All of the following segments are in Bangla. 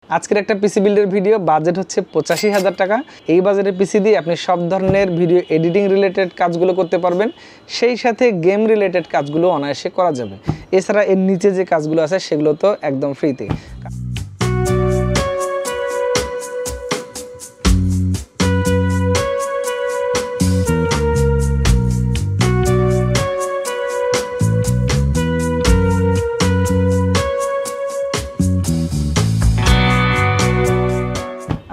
আজকের একটা পিসি বিল্ডের ভিডিও, বাজেট হচ্ছে 85,000 টাকা। এই বাজেটের পিসি দিয়ে আপনি সব ধরনের ভিডিও এডিটিং রিলেটেড কাজগুলো করতে পারবেন, সেই সাথে গেম রিলেটেড কাজগুলো অনায়াসে করা যাবে। এছাড়া এর নিচে যে কাজগুলো আছে সেগুলো তো একদম ফ্রিতে।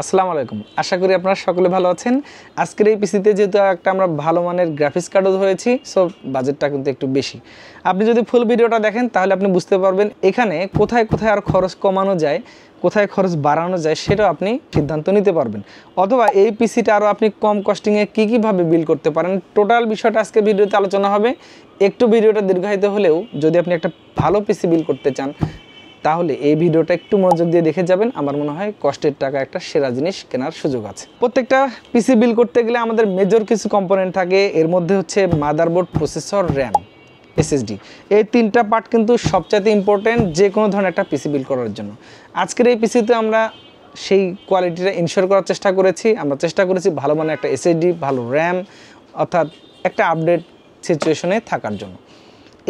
আসসালামু আলাইকুম, আশা করি আপনারা সকলে ভালো আছেন। আজকের এই পিসিতে যেহেতু একটা আমরা ভালো মানের গ্রাফিক্স কার্ডও ধরেছি, সো বাজেটটা কিন্তু একটু বেশি। আপনি যদি ফুল ভিডিওটা দেখেন তাহলে আপনি বুঝতে পারবেন এখানে কোথায় কোথায় আর খরচ কমানো যায়, কোথায় খরচ বাড়ানো যায়, সেটাও আপনি সিদ্ধান্ত নিতে পারবেন। অথবা এই পিসিটা আরও আপনি কম কস্টিংয়ে কীভাবে বিল্ড করতে পারেন, টোটাল বিষয়টা আজকে ভিডিওতে আলোচনা হবে। একটু ভিডিওটা দীর্ঘায়িত হলেও যদি আপনি একটা ভালো পিসি বিল্ড করতে চান তাহলে এই ভিডিওটা একটু মনোযোগ দিয়ে দেখে যাবেন। আমার মনে হয় কষ্টের টাকা একটা সেরা জিনিস কেনার সুযোগ আছে। প্রত্যেকটা পিসি বিল্ড করতে গেলে আমাদের মেজর কিছু কম্পোনেন্ট থাকে। এর মধ্যে হচ্ছে মাদারবোর্ড, প্রসেসর, র্যাম, এসএসডি। এই তিনটা পার্ট কিন্তু সবচাইতে ইম্পর্টেন্ট যে কোনো ধরনের একটা পিসি বিল্ড করার জন্য। আজকের এই পিসিতে আমরা সেই কোয়ালিটিটা ইনশিওর করার চেষ্টা করেছি। আমরা চেষ্টা করেছি ভালো মানের একটা এসএসডি, ভালো র্যাম, অর্থাৎ একটা আপডেট সিচুয়েশনে থাকার জন্য।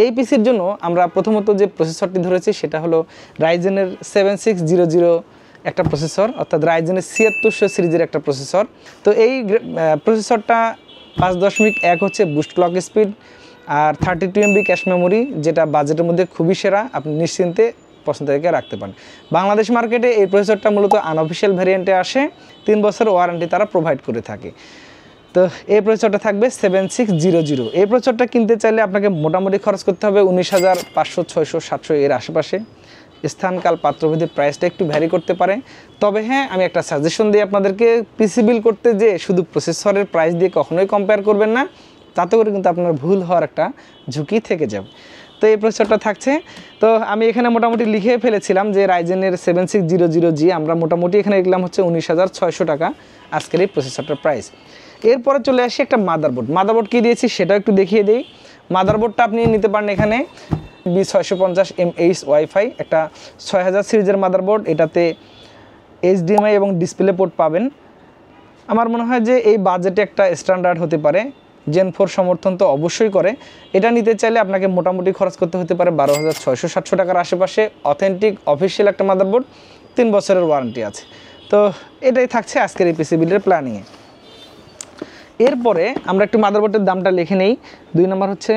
এই পিসির জন্য আমরা প্রথমত যে প্রসেসরটি ধরেছি সেটা হলো রাইজেনের 7600 একটা প্রসেসর, অর্থাৎ রাইজেনের 7600 সিরিজের একটা প্রসেসর। তো এই প্রসেসরটা 5.1 হচ্ছে বুস্ট ক্লক স্পিড আর 32 MB ক্যাশ মেমোরি, যেটা বাজেটের মধ্যে খুবই সেরা। আপনি নিশ্চিন্তে পছন্দ থেকে রাখতে পারেন। বাংলাদেশ মার্কেটে এই প্রসেসরটা মূলত আনঅফিসিয়াল ভ্যারিয়েন্টে আসে, 3 বছর ওয়ারেন্টি তারা প্রোভাইড করে থাকে। তো এই প্রসেসরটা থাকবে 7600। এই প্রসেসরটা কিনতে চাইলে আপনাকে মোটামুটি খরচ করতে হবে 19,500, 600, 700 এর আশেপাশে। স্থানকাল পাত্রভেদে প্রাইসটা একটু ভ্যারি করতে পারে। তবে হ্যাঁ, আমি একটা সাজেশন দিই আপনাদেরকে, পিসি বিল্ড করতে যে শুধু প্রসেসরের প্রাইস দিয়ে কখনোই কম্পেয়ার করবেন না, তাতে করে কিন্তু আপনার ভুল হওয়ার একটা ঝুঁকি থেকে যাবে। তো এই প্রসেসরটা থাকছে। তো আমি এখানে মোটামুটি লিখে ফেলেছিলাম যে রাইজেনের 7600G, আমরা মোটামুটি এখানে লিখলাম হচ্ছে 19,600 টাকা আজকের এই প্রসেসরটার প্রাইস। এরপরে চলে আসি একটা মাদারবোর্ড কী দিয়েছি সেটাও একটু দেখিয়ে দিই। মাদারবোর্ডটা আপনি নিতে পারেন এখানে B650MH ওয়াইফাই, একটা 6000 সিরিজের মাদারবোর্ড। এটাতে HDMI এবং ডিসপ্লে পোর্ট পাবেন। আমার মনে হয় যে এই বাজেটে একটা স্ট্যান্ডার্ড হতে পারে। Gen 4 সমর্থন তো অবশ্যই করে। এটা নিতে চাইলে আপনাকে মোটামুটি খরচ করতে হতে পারে 12,600-700 টাকার আশেপাশে। অথেন্টিক অফিসিয়াল একটা মাদারবোর্ড, 3 বছরের ওয়ারেন্টি আছে। তো এটাই থাকছে আজকের এই পিসি বিল্ডের প্ল্যানিংয়ে। এরপরে আমরা একটু মাদারবোর্ডের দামটা লিখে নেই। 2 নম্বর হচ্ছে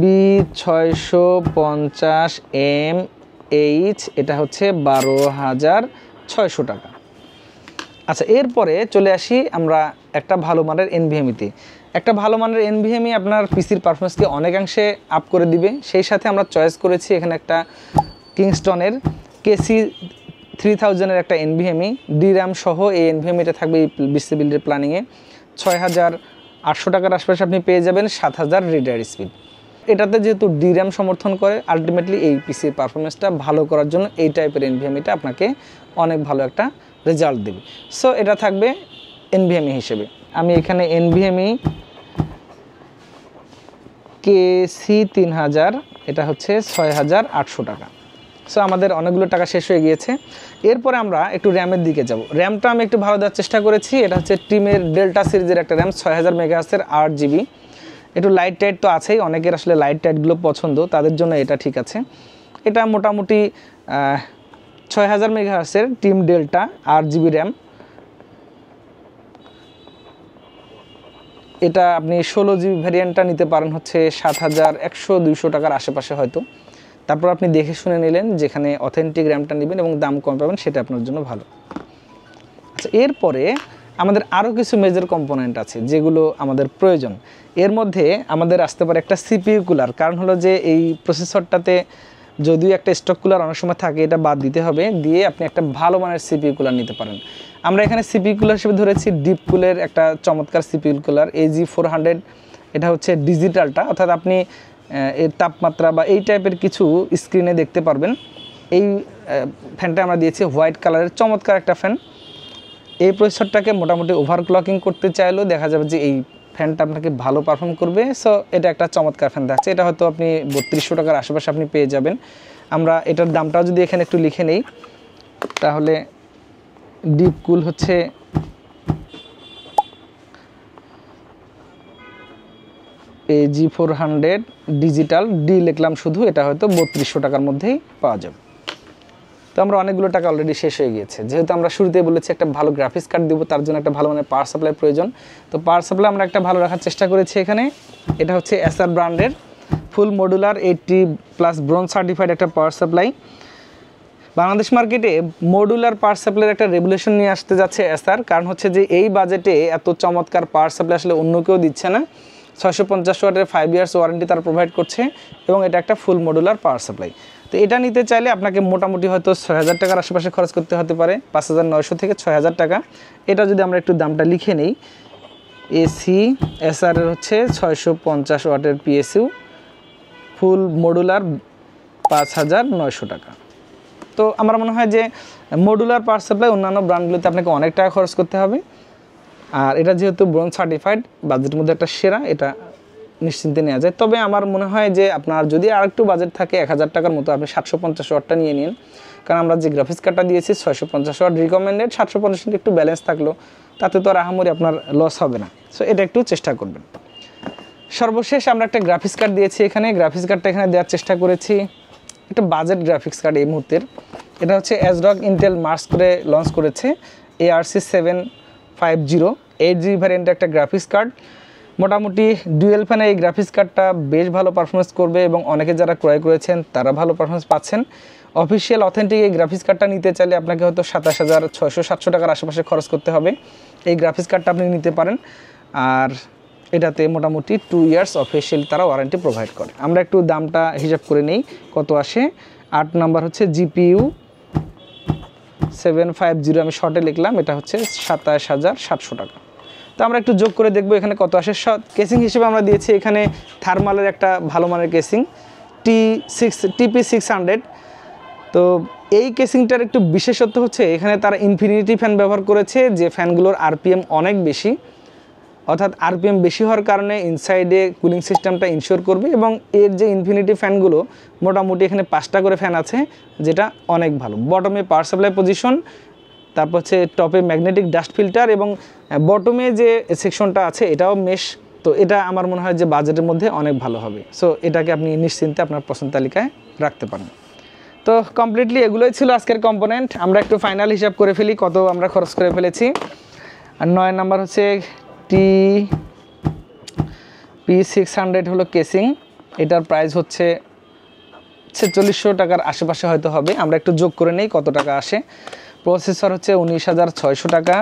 B650MH, এটা হচ্ছে 12,600 টাকা। আচ্ছা, এরপরে চলে আসি আমরা একটা ভালো মানের NVMe-তে। একটা ভালো মানের NVMe আপনার পিসির পারফরমেন্সকে অনেকাংশে আপ করে দিবে। সেই সাথে আমরা চয়েস করেছি এখানে একটা কিংস্টনের KC3000 একটা NVMe, DRAM সহ এই NVMe-টা থাকবে এই পিসি বিল্ডের প্ল্যানিংয়ে। 6,800 টাকার আশপাশে আপনি পেয়ে যাবেন 7,000 রিডার স্পিড। এটাতে যেহেতু DRAM সমর্থন করে, আলটিমেটলি এই পিসির পারফরমেন্সটা ভালো করার জন্য এই টাইপের NVMe-টা আপনাকে অনেক ভালো একটা রেজাল্ট দেবে। সো এটা থাকবে NVMe হিসেবে। আমি এখানে NVMe KC3000, এটা হচ্ছে 6,800 টাকা। সো আমাদের অনেকগুলো টাকা শেষ হয়ে গিয়েছে। এরপরে আমরা একটু র্যামের দিকে যাব। র্যামটা আমি একটু ভালো দেওয়ার চেষ্টা করেছি। এটা হচ্ছে টিমের ডেল্টা সিরিজের একটা র্যাম, 6000 মেগাহার্টজের 8GB। একটু লাইট টাইট তো আছেই, অনেকের আসলে লাইট টাইটগুলো পছন্দ, তাদের জন্য এটা ঠিক আছে। এটা মোটামুটি 6000 মেগাহার্টজের টিম ডেল্টা 8GB র্যাম। এটা আপনি 16GB ভ্যারিয়েন্টটা নিতে পারেন হচ্ছে 7,100-200 টাকার আশেপাশে হয়তো। তারপর আপনি দেখে শুনে নিলেন যেখানে অথেন্টিক র্যামটা নেবেন এবং দাম কম পাবেন, সেটা আপনার জন্য ভালো। আচ্ছা, এরপরে আমাদের আরও কিছু মেজর কম্পোনেন্ট আছে যেগুলো আমাদের প্রয়োজন। এর মধ্যে আমাদের আসতে পারে একটা CPU কুলার। কারণ হলো যে এই প্রসেসরটাতে যদিও একটা স্টক কুলার অনেক সময় থাকে, এটা বাদ দিতে হবে, দিয়ে আপনি একটা ভালো মানের CPU কুলার নিতে পারেন। আমরা এখানে CPU কুলার হিসেবে ধরেছি ডিপ কুলের একটা চমৎকার CPU কুলার AG400। এটা হচ্ছে ডিজিটালটা, অর্থাৎ আপনি এর তাপমাত্রা বা এই টাইপের কিছু স্ক্রিনে দেখতে পারবেন। এই ফ্যানটা আমরা দিয়েছি হোয়াইট কালারের চমৎকার একটা ফ্যান। এই প্রসেসরটাকে মোটামুটি ওভারক্লকিং করতে চাইলেও দেখা যাবে যে এই ফ্যানটা আপনাকে ভালো পারফর্ম করবে। সো এটা একটা চমৎকার ফ্যান থাকছে। এটা হয়তো আপনি 3200 টাকার আশেপাশে আপনি পেয়ে যাবেন। আমরা এটার দামটাও যদি এখানে একটু লিখে নেই তাহলে ডিপ কুল হচ্ছে AG400 ডিজিটাল ডি লিখলাম শুধু, এটা হয়তো 3200 টাকার মধ্যেই পাওয়া যাবে। তো আমরা অনেকগুলো টাকা অলরেডি শেষ হয়ে গিয়েছে। যেহেতু আমরা শুরুতেই বলেছি একটা ভালো গ্রাফিক্স কার্ড দিব, তার জন্য একটা ভালো মানের পাওয়ার সাপ্লাই প্রয়োজন। তো পাওয়ার সাপ্লাই আমরা একটা ভালো রাখার চেষ্টা করেছি এখানে। এটা হচ্ছে এসআর ব্র্যান্ডের ফুল মডুলার 80+ ব্রোঞ্জ সার্টিফাইড একটা পাওয়ার সাপ্লাই। বাংলাদেশ মার্কেটে মডুলার পাওয়ার সাপ্লাইয়ের একটা রেভলিউশন নিয়ে আসতে যাচ্ছে এসআর, কারণ হচ্ছে যে এই বাজেটে এত চমৎকার পাওয়ার সাপ্লাই আসলে অন্য কেউ দিচ্ছে না। 650 ওয়াটের 5 ইয়ার্স ওয়ারেন্টি তারা প্রোভাইড করছে এবং এটা একটা ফুল মডুলার পাওয়ার সাপ্লাই। তো এটা নিতে চাইলে আপনাকে মোটামুটি হয়তো 6000 টাকার আশেপাশে খরচ করতে হতে পারে, 5900 থেকে 6000 টাকা। এটা যদি আমরা একটু দামটা লিখে নিই, এসি এসআর এর হচ্ছে 650 ওয়াটের পিএসইউ ফুল মডুলার 5900 টাকা। তো আমার মনে হয় যে মডুলার পাওয়ার সাপ্লাই অন্যান্য ব্র্যান্ডগুলোতে আপনাকে অনেক টাকা খরচ করতে হবে, আর এটা যেহেতু ব্রোঞ্জ সার্টিফাইড বাজেটের মধ্যে একটা সেরা, এটা নিশ্চিন্তে নেওয়া যায়। তবে আমার মনে হয় যে আপনার যদি আর একটু বাজেট থাকে 1000 টাকার মতো, আপনি 750 ওয়াটটা নিয়ে নিন, কারণ আমরা যে গ্রাফিক্স কার্ডটা দিয়েছি 650 ওয়াট রিকমেন্ডেড, 750 একটু ব্যালেন্স থাকলো, তাতে তো আর আহামরি আপনার লস হবে না। সো এটা একটু চেষ্টা করবেন। সর্বশেষ আমরা একটা গ্রাফিক্স কার্ড দিয়েছি এখানে, গ্রাফিক্স কার্ডটা এখানে দেওয়ার চেষ্টা করেছি একটা বাজেট গ্রাফিক্স কার্ড এই মুহূর্তের। এটা হচ্ছে অ্যাজরক ইন্টেল মার্স করে লঞ্চ করেছে ARC750 8GB ভ্যারিয়েন্টের একটা গ্রাফিক্স কার্ড। মোটামুটি ডুয়েল ফ্যানে এই গ্রাফিক্স কার্ডটা বেশ ভালো পারফরমেন্স করবে এবং অনেকে যারা ক্রয় করেছেন তারা ভালো পারফরমেন্স পাচ্ছেন। অফিসিয়াল অথেন্টিক এই গ্রাফিক্স কার্ডটা নিতে চাইলে আপনাকে হয়তো 27600-700 টাকার আশেপাশে খরচ করতে হবে। এই গ্রাফিক্স কার্ডটা আপনি নিতে পারেন, আর এটাতে মোটামুটি 2 ইয়ার্স অফিসিয়াল তারা ওয়ারেন্টি প্রোভাইড করে। আমরা একটু দামটা হিসাব করে নেই কত আসে। 8 নাম্বার হচ্ছে GPU 750, আমি শর্টে লিখলাম, এটা হচ্ছে 27700 টাকা। তো আমরা একটু যোগ করে দেখব এখানে কত আসে। কেসিং হিসেবে আমরা দিয়েছি এখানে থার্মালের একটা ভালো মানের কেসিং TP600। তো এই কেসিংটার একটু বিশেষত্ব হচ্ছে এখানে তারা ইনফিনিটি ফ্যান ব্যবহার করেছে, যে ফ্যানগুলোর RPM অনেক বেশি, অর্থাৎ RPM বেশি হওয়ার কারণে ইনসাইডে কুলিং সিস্টেমটা ইনশিওর করবে। এবং এর যে ইনফিনিটি ফ্যানগুলো মোটামুটি এখানে 5টা করে ফ্যান আছে, যেটা অনেক ভালো। বটমে পাওয়ার সাপ্লাই পজিশন, তারপর হচ্ছে টপে ম্যাগনেটিক ডাস্ট ফিল্টার এবং বটমে যে সেকশনটা আছে এটাও মেশ। তো এটা আমার মনে হয় যে বাজেটের মধ্যে অনেক ভালো হবে। সো এটাকে আপনি নিশ্চিন্তে আপনার পছন্দ তালিকায় রাখতে পারেন। তো কমপ্লিটলি এগুলোই ছিল আজকের কম্পোনেন্ট। আমরা একটু ফাইনাল হিসাব করে ফেলি কত আমরা খরচ করে ফেলেছি। আর 9 নাম্বার হচ্ছে TP600 হলো কেসিং, এটার প্রাইস হচ্ছে 4600 টাকার আশেপাশে হয়তো হবে। আমরা একটু যোগ করে নেই কত টাকা আসে। প্রসেসর হচ্ছে 19600 টাকা,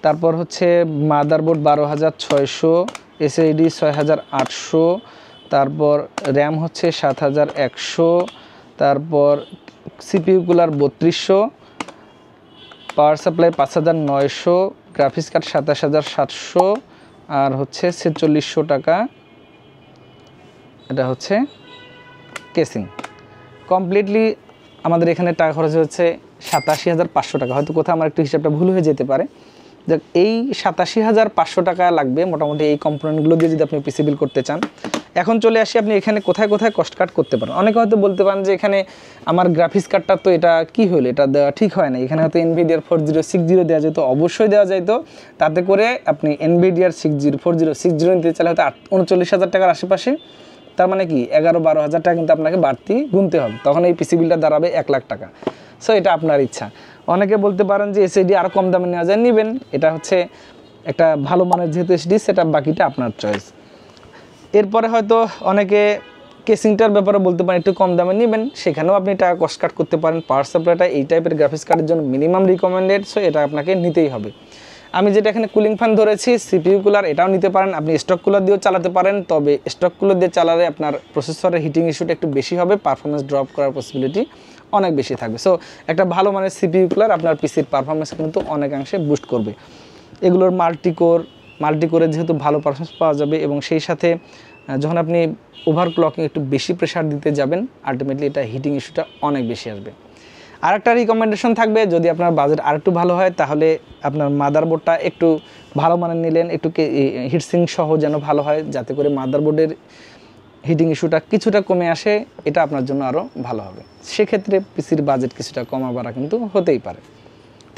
তারপর হচ্ছে মাদারবোর্ড 12600, SSD 6800, তারপর র্যাম হচ্ছে 7100, তারপর CPU cooler 3200, power supply 5900, graphics card 27700, আর হচ্ছে 4600 টাকা এটা হচ্ছে কেসিং। কমপ্লিটলি আমাদের এখানে টাকা খরচ হচ্ছে 87500 টাকা। হয়তো কোথাও আমার একটু হিসাবটা ভুল হয়ে যেতে পারে। দেখ, এই 87500 টাকা লাগবে মোটামুটি এই কম্পোনেন্টগুলো দিয়ে যদি আপনি পিসি বিল করতে চান। এখন চলে আসি আপনি এখানে কোথায় কোথায় কস্ট কাট করতে পারেন। অনেকে হয়তো বলতে পারেন যে এখানে আমার গ্রাফিক্স কার্ডটা তো এটা কি হলো, এটা দেওয়া ঠিক হয় না, এখানে হয়তো NVIDIA 4060 দেওয়া যেত। অবশ্যই দেওয়া যেত, তাতে করে আপনি NVIDIA 4060 নিতে চাইলে হয়তো 39000 টাকার আশেপাশে। তার মানে কি 11-12 হাজার টাকা কিন্তু আপনাকে বাড়তি গুনতে হবে, তখন এই পিসি বিলটা দাঁড়াবে 1 লাখ টাকা। সো এটা আপনার ইচ্ছা। অনেকে বলতে পারেন যে SSD আরও কম দামে নেওয়া যায়, নেবেন। এটা হচ্ছে একটা ভালো মানের যেহেতু SSD, সেটা বাকিটা আপনার চয়েস। এরপরে হয়তো অনেকে কেসিংটার ব্যাপারে বলতে পারেন একটু কম দামে নেবেন, সেখানেও আপনি টাকা কস্ট কাট করতে পারেন। পাওয়ার সাপ্লাইটা এই টাইপের গ্রাফিক্স কার্ডের জন্য মিনিমাম রিকমেন্ডেড, সো এটা আপনাকে নিতেই হবে। আমি যেটা এখানে কুলিং ফ্যান ধরেছি, CPU কুলার এটাও নিতে পারেন, আপনি স্টক কুলার দিয়েও চালাতে পারেন। তবে স্টক কুলার দিয়ে চালালে আপনার প্রসেসরের হিটিং ইস্যুটা একটু বেশি হবে, পারফরমেন্স ড্রপ করার পসিবিলিটি অনেক বেশি থাকবে। সো একটা ভালো মানের CPU কুলার আপনার পিসির পারফরমেন্স কিন্তু অনেকাংশে বুস্ট করবে। এগুলোর মাল্টিকোরে যেহেতু ভালো পারফরমেন্স পাওয়া যাবে, এবং সেই সাথে যখন আপনি ওভারক্লকিং একটু বেশি প্রেশার দিতে যাবেন, আলটিমেটলি এটা হিটিং ইস্যুটা অনেক বেশি আসবে। আরেকটা রিকমেন্ডেশন থাকবে, যদি আপনার বাজেট আরেকটু ভালো হয় তাহলে আপনার মাদারবোর্ডটা একটু ভালো মানের নিলেন, একটু হিটসিং সহ যেন ভালো হয়, যাতে করে মাদারবোর্ডের হিটিং ইস্যুটা কিছুটা কমে আসে। এটা আপনার জন্য আরও ভালো হবে। সেক্ষেত্রে পিসির বাজেট কিছুটা কমা বাড়া কিন্তু হতেই পারে।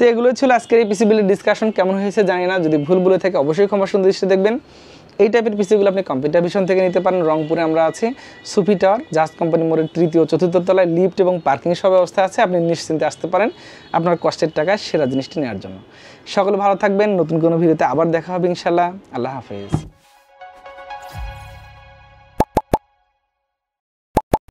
তো এগুলোই ছিল আজকের এই পিসি বিলের ডিসকাশন। কেমন হয়েছে জানি না, যদি ভুল বলে থাকে অবশ্যই ক্ষমা সুন্দর দৃষ্টিতে দেখবেন। এই টাইপের পিসিগুলো আপনি কম্পিউটার ভিশন থেকে নিতে পারেন। রংপুরে আমরা আছি, সুফি টাওয়ার, জাজ কোম্পানি মোড়ের 3য় ও 4র্থ তলায় লিফট এবং পার্কিং সব ব্যবস্থা আছে। আপনি নিশ্চিন্তে আসতে পারেন আপনার কষ্টের টাকায় সেরা জিনিসটি নেওয়ার জন্য। সকলে ভালো থাকবেন, নতুন কোনো ভিডিওতে আবার দেখা হবে ইনশাল্লাহ। আল্লাহ হাফেজ।